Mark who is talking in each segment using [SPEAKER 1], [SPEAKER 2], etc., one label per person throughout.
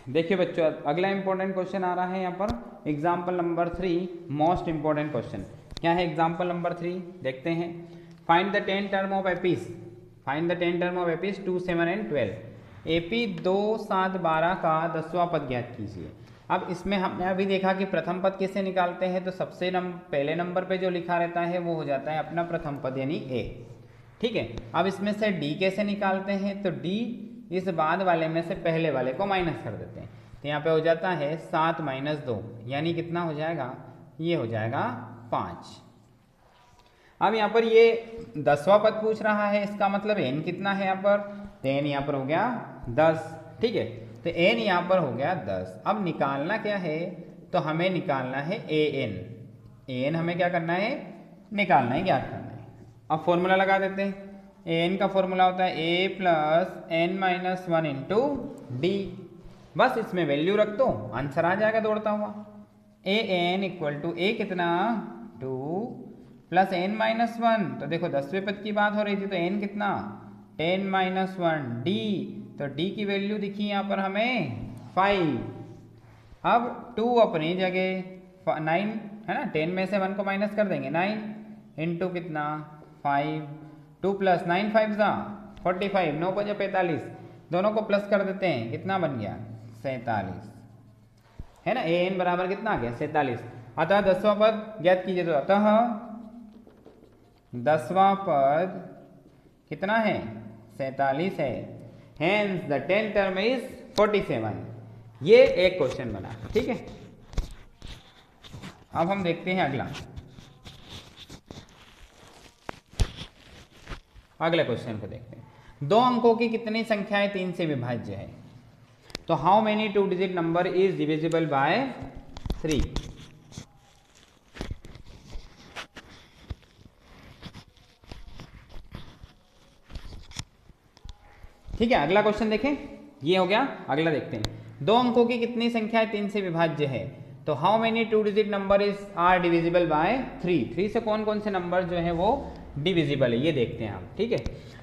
[SPEAKER 1] देखिए बच्चों, अगला इंपॉर्टेंट क्वेश्चन आ रहा है यहाँ पर example number 3, most important question. क्या है एग्जाम्पल नंबर 3? देखते हैं। Find the 10 term of APs, find the 10 term of APs 2, 7 and 12। AP 2, 7, 12 का 10वां पद ज्ञात कीजिए। अब इसमें हमने अभी देखा कि प्रथम पद कैसे निकालते हैं, तो सबसे पहले नंबर पे जो लिखा रहता है वो हो जाता है अपना प्रथम पद यानी ए। ठीक है, अब इसमें से डी कैसे निकालते हैं, तो डी इस बाद वाले में से पहले वाले को माइनस कर देते हैं। तो यहाँ पे हो जाता है 7 - 2 यानी कितना हो जाएगा, ये हो जाएगा 5। अब यहाँ पर ये 10वां पद पूछ रहा है, इसका मतलब एन कितना है यहाँ पर, तो एन यहाँ पर हो गया 10। ठीक है, तो एन यहाँ पर हो गया 10। अब निकालना क्या है, तो हमें निकालना है ए एन। एन हमें क्या करना है, निकालना है, ज्ञात करना है। अब फॉर्मूला लगा देते हैं। एन का फॉर्मूला होता है A plus N minus 1 into D. बस इसमें वैल्यू रख दो, आंसर आ जाएगा दौड़ता हुआ। ए एन इक्वल टू ए कितना 2 प्लस एन माइनस 1, तो देखो 10वें पद की बात हो रही थी, तो एन कितना 10 माइनस 1 डी, तो डी की वैल्यू दिखी यहाँ पर हमें 5। अब 2 अपनी जगह 9 है ना, 10 में से 1 को माइनस कर देंगे, 9 इंटू कितना 5, 2 प्लस 9 5 45, 9 5 45, दोनों को प्लस कर देते हैं, कितना बन गया 47 है ना। ए एन बराबर कितना आ गया 47। अतः 10वां पद ज्ञात कीजिए, तो अतः 10वां पद कितना है 47 है। Hence the 10 term is 47। ये एक क्वेश्चन बना। ठीक है, अब हम देखते हैं अगले क्वेश्चन को देखते हैं। 2 अंकों की कितनी संख्याएं 3 से विभाज्य है, तो how many 2 digit number is divisible by 3। ठीक है, अगला क्वेश्चन देखें, ये हो गया। अगला देखते हैं। 2 अंकों की कितनी संख्याएं 3 से विभाज्य है, तो how many 2 digit number is are divisible by 3। 3 से कौन कौन से नंबर जो है वो डिविजिबल है, ये देखते हैं हम। ठीक है,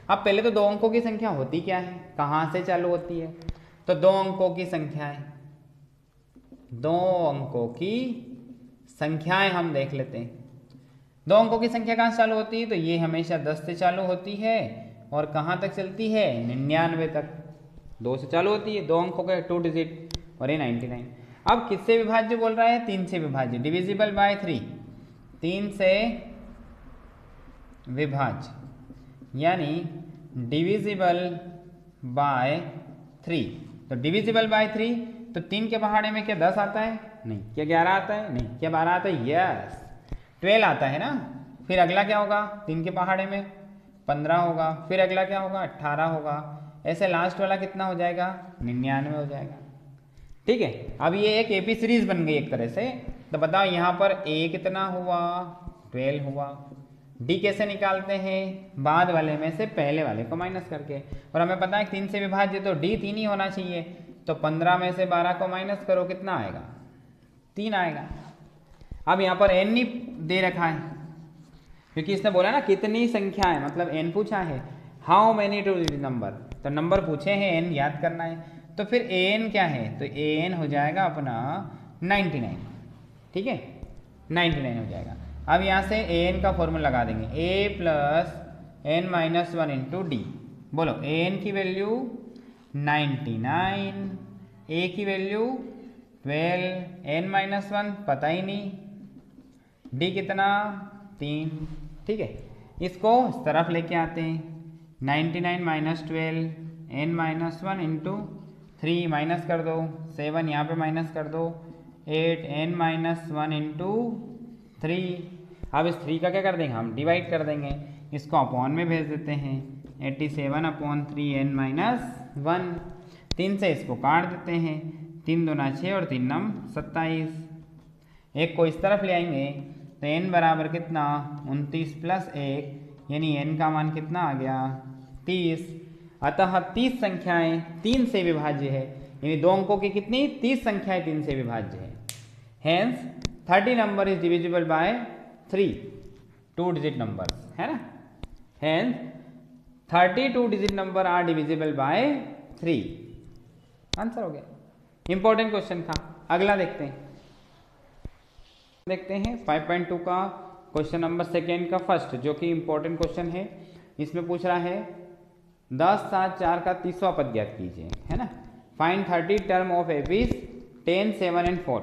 [SPEAKER 1] अब पहले तो 2 अंकों की संख्या होती क्या है, कहाँ से चालू होती है, तो 2 अंकों की संख्याएं, 2 अंकों की संख्याएं हम देख लेते हैं। 2 अंकों की संख्या कहाँ से चालू होती है, तो ये हमेशा 10 से चालू होती है और कहाँ तक चलती है 99 तक। 2 से चालू होती है, 2 अंकों के 2 डिजिट, और ये 99। अब किससे विभाज्य बोल रहा है, 3 से विभाज्य, डिविजिबल बाय 3, 3 से विभाज्य यानी डिविजिबल बाय 3। तो डिविजिबल बाय 3, तो 3 के पहाड़े में क्या 10 आता है, नहीं। क्या 11 आता है, नहीं। क्या 12 आता है, यस 12 आता है ना। फिर अगला क्या होगा, 3 के पहाड़े में 15 होगा, फिर अगला क्या होगा 18 होगा, ऐसे लास्ट वाला कितना हो जाएगा 99 हो जाएगा। ठीक है, अब ये एक एपी सीरीज बन गई एक तरह से। तो बताओ यहाँ पर ए कितना हुआ 12 हुआ। डी कैसे निकालते हैं, बाद वाले में से पहले वाले को माइनस करके, और हमें पता है 3 से विभाज्य तो डी 3 ही होना चाहिए। तो 15 में से 12 को माइनस करो, कितना आएगा 3 आएगा। अब यहाँ पर एन नहीं दे रखा है, क्योंकि इसने बोला ना कितनी संख्या है, मतलब एन पूछा है, हाउ मेनी 2 डिजिट नंबर, तो नंबर पूछे हैं, एन याद करना है। तो फिर ए एन क्या है, तो ए एन हो जाएगा अपना 99। ठीक है, 99 हो जाएगा। अब यहाँ से ए एन का फॉर्मूला लगा देंगे, A plus N minus 1 into D. बोलो ए एन की वैल्यू 99, ए की वैल्यू 12, एन माइनस 1 पता ही नहीं, डी कितना 3। ठीक है, इसको इस तरफ लेके आते हैं, 99 माइनस 12 एन माइनस 1 इंटू 3, माइनस कर दो 7, यहाँ पे माइनस कर दो 8 एन माइनस 1 इंटू 3। अब इस 3 का क्या कर देंगे हम, डिवाइड कर देंगे, इसको अपॉन में भेज देते हैं, 87/3 एन माइनस 1। 3 से इसको काट देते हैं, 3 दूना 6 और 3 नम 27। एक को इस तरफ ले आएंगे, तो n बराबर कितना 29 प्लस 1, यानी n का मान कितना आ गया 30। अतः 30 संख्याएं 3 से विभाज्य है, यानी 2 अंकों की कितनी 30 संख्याएं 3 से विभाज्य है। Hence 30 number is divisible by 3 2 digit number है ना। Hence 32 digit number are divisible by 3, answer हो गया। इंपॉर्टेंट क्वेश्चन था। अगला देखते हैं 5.2 का क्वेश्चन नंबर सेकेंड का फर्स्ट, जो कि इंपॉर्टेंट क्वेश्चन है। इसमें पूछ रहा है 10, 7, 4 का तीसरा पद ज्ञात कीजिए, है ना। Find 30 term of APs 10, 7 and 4।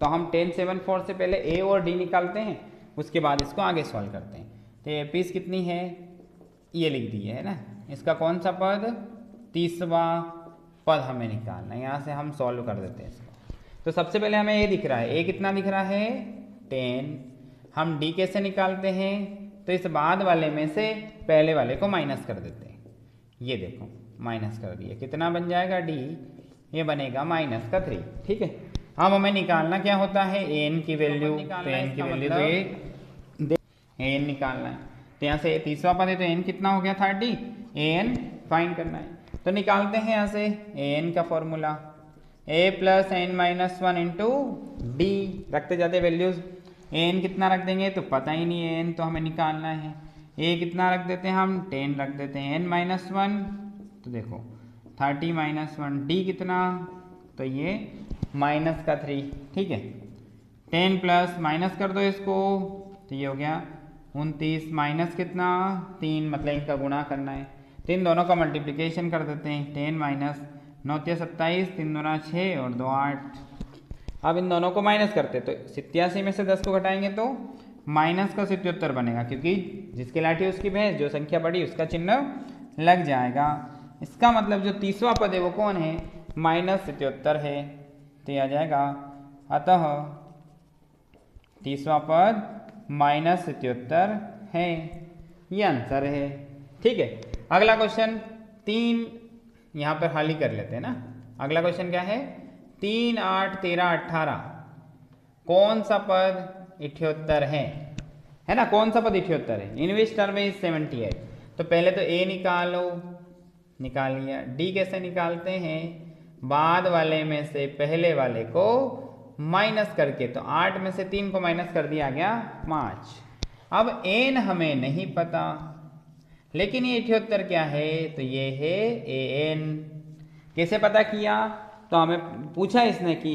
[SPEAKER 1] तो हम 10, 7, 4 से पहले ए और डी निकालते हैं, उसके बाद इसको आगे सॉल्व करते हैं। तो एपीज कितनी है, ये लिख दी है ना। इसका कौन सा पद, तीसरा पद हमें निकालना है। यहाँ से हम सॉल्व कर देते हैं इसको। तो सबसे पहले हमें ए दिख रहा है, ए कितना दिख रहा है 10। हम डी कैसे निकालते हैं, तो इस बाद वाले में से पहले वाले को माइनस कर देते हैं। ये देखो माइनस कर दिया, कितना बन जाएगा डी, ये बनेगा -3। ठीक है। अब हमें निकालना क्या होता है, एन की वैल्यू। तो एन की वैल्यू तो ये एन निकालना है। तो यहाँ से तीसरा पद है तो एन कितना हो गया 30, एन फाइंड करना है। तो निकालते हैं यहाँ से एन का formula, a plus N minus 1 into d. रखते जाते वैल्यूज, एन कितना रख देंगे तो पता ही नहीं है, एन तो हमें निकालना है। ए कितना रख देते हैं हम, 10 रख देते हैं। एन माइनस 1 तो देखो 30 माइनस 1, डी कितना, तो ये -3। ठीक है। 10 प्लस माइनस कर दो इसको, तो ये हो गया 29 माइनस कितना 3, मतलब इनका गुणा करना है। तो इन दोनों का मल्टीप्लिकेशन कर देते हैं। 10 माइनस 9 × 27, 3 दूना 6 और 2 8। अब इन दोनों को माइनस करते, तो 87 में से 10 को घटाएंगे तो माइनस का 77 बनेगा, क्योंकि जिसकी लाठी उसकी भैंस, जो संख्या बढ़ी उसका चिन्ह लग जाएगा। इसका मतलब जो तीसरा पद है वो कौन है, -77 है। तो ये आ जाएगा, अतः तीसरा पद -77 है। ये आंसर है। ठीक है। अगला क्वेश्चन 3 यहाँ पर हल ही कर लेते हैं ना। अगला क्वेश्चन क्या है, 3, 8, 13, 18 कौन सा पद 78 है ना। कौन सा पद 78 है, इन विच टर्म इज 78। तो पहले तो ए निकालो, निकाल लिया। डी कैसे निकालते हैं, बाद वाले में से पहले वाले को माइनस करके। तो 8 में से 3 को माइनस कर दिया गया 5। अब एन हमें नहीं पता, लेकिन ये 78 क्या है, तो ये है एन। कैसे पता किया, तो हमें पूछा इसने कि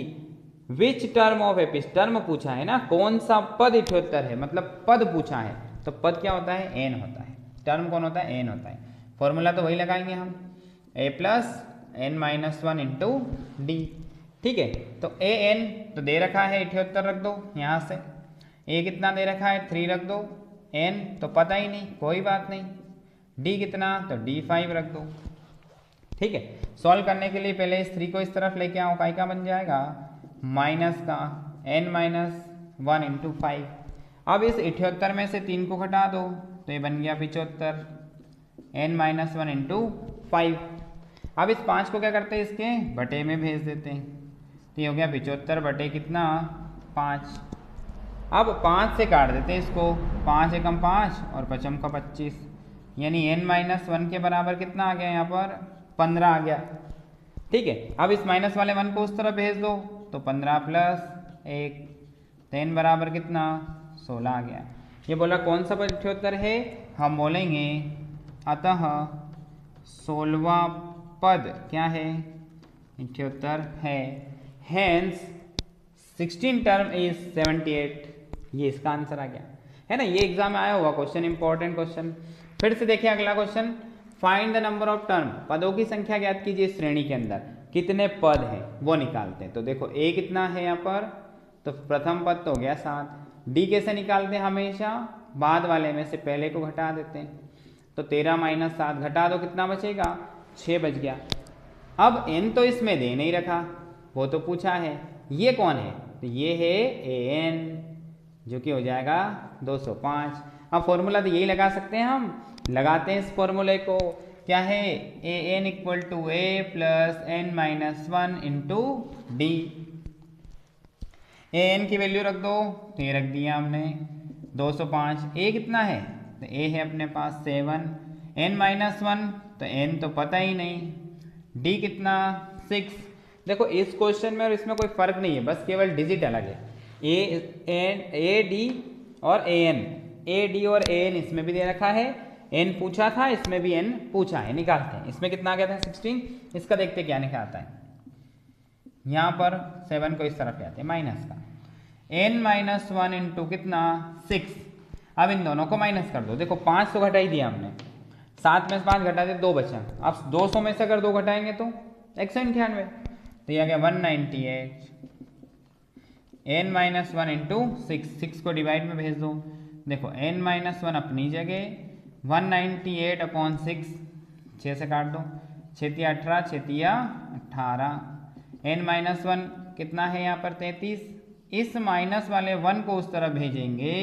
[SPEAKER 1] which term of APs, term पूछा है ना, कौन सा पद 78 है, मतलब पद पूछा है। तो पद क्या होता है, एन होता है। टर्म कौन होता है, एन होता है। फॉर्मूला तो वही लगाएंगे हम, a plus N minus 1 into d. ठीक है। तो ए एन तो दे रखा है 78 रख दो यहाँ से। ए कितना दे रखा है 3 रख दो। एन तो पता ही नहीं, कोई बात नहीं। डी कितना, तो डी 5 रख दो। ठीक है। सॉल्व करने के लिए पहले इस 3 को इस तरफ लेके आओ, काय का बन जाएगा माइनस का n माइनस 1 इंटू 5। अब इस 78 में से 3 को घटा दो, तो ये बन गया 75, n माइनस 1 इंटू 5। अब इस 5 को क्या करते हैं, इसके बटे में भेज देते हैं। तो ये हो गया 75 बटे कितना 5। अब 5 से काट देते हैं इसको, 5 एकम 5 और 5 का 25, यानी n माइनस 1 के बराबर कितना आ गया यहाँ पर 15 आ गया। ठीक है। अब इस माइनस वाले 1 को उस तरफ भेज दो, तो 15 प्लस 1, तो n बराबर कितना 16 आ गया। ये बोला कौन सा पद 78 है, हम बोलेंगे अतः 16वां पद क्या है 78 है। Hence 16 term is 78। ये इसका आंसर आ गया, है ना। ये एग्जाम में आया हुआ क्वेश्चन, इंपॉर्टेंट क्वेश्चन। फिर से देखिए अगला question, find the number of term, पदों की संख्या ज्ञात कीजिए इस श्रेणी के अंदर कितने पद हैं वो निकालते हैं। तो देखो ए कितना है यहाँ पर, तो प्रथम पद तो हो गया 7। डी कैसे निकालते हैं, हमेशा बाद वाले में से पहले को घटा देते हैं। तो 13 माइनस 7 घटा दो, कितना बचेगा 6 बच गया। अब n तो इसमें दे नहीं रखा, वो तो पूछा है। ये कौन है, तो ये है an, जो कि हो जाएगा 205। अब फॉर्मूला तो यही लगा सकते हैं, हम लगाते हैं इस फॉर्मूले को। क्या है, an equal to a plus N minus 1 into d. an की वैल्यू रख दो, तो ये रख दिया हमने 205। a कितना है, तो a है अपने पास 7, n माइनस 1 तो n तो पता ही नहीं, d कितना 6। देखो इस क्वेश्चन में और इसमें कोई फर्क नहीं है, बस केवल डिजिट अलग है। a d और a d और a n इसमें भी दे रखा है, n पूछा था, इसमें भी n पूछा है। निकालते हैं, इसमें कितना आ गया था 16, इसका देखते क्या निकलता है। यहाँ पर 7 को इस तरफ ले आते हैं माइनस का, n-1 इंटू कितना 6। अब इन दोनों को माइनस कर दो, देखो 5 तो घटा ही दिया हमने, 7 में से 5 घटा दे 2 बचा। अब 200 में से अगर 2 घटाएंगे तो 198, तो यह आ गया 198 n-1 इंटू 6 को डिवाइड में भेज दो। देखो n-1 अपनी जगह 198 अपॉन 6, 6 से काट दो, 6 18, 6 18, n-1 कितना है यहाँ पर 33, इस माइनस वाले 1 को उस तरफ भेजेंगे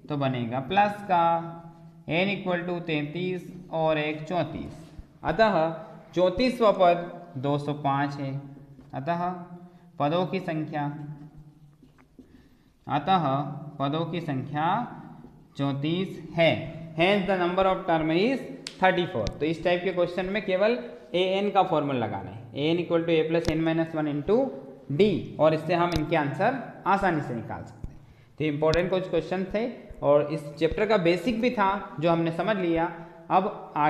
[SPEAKER 1] तो बनेगा प्लस का, n इक्वल टू 33 और 1 34, अतः 34वां पद 205 है। अतः पदों की संख्या 34 है। Hence the number of term is 34। तो इस टाइप के क्वेश्चन में केवल an का फॉर्मूला लगाना है, an equal to a plus n-1 into d, और इससे हम इनके आंसर आसानी से निकाल सकते हैं। तो इंपॉर्टेंट कुछ क्वेश्चन थे और इस चैप्टर का बेसिक भी था जो हमने समझ लिया। अब आगे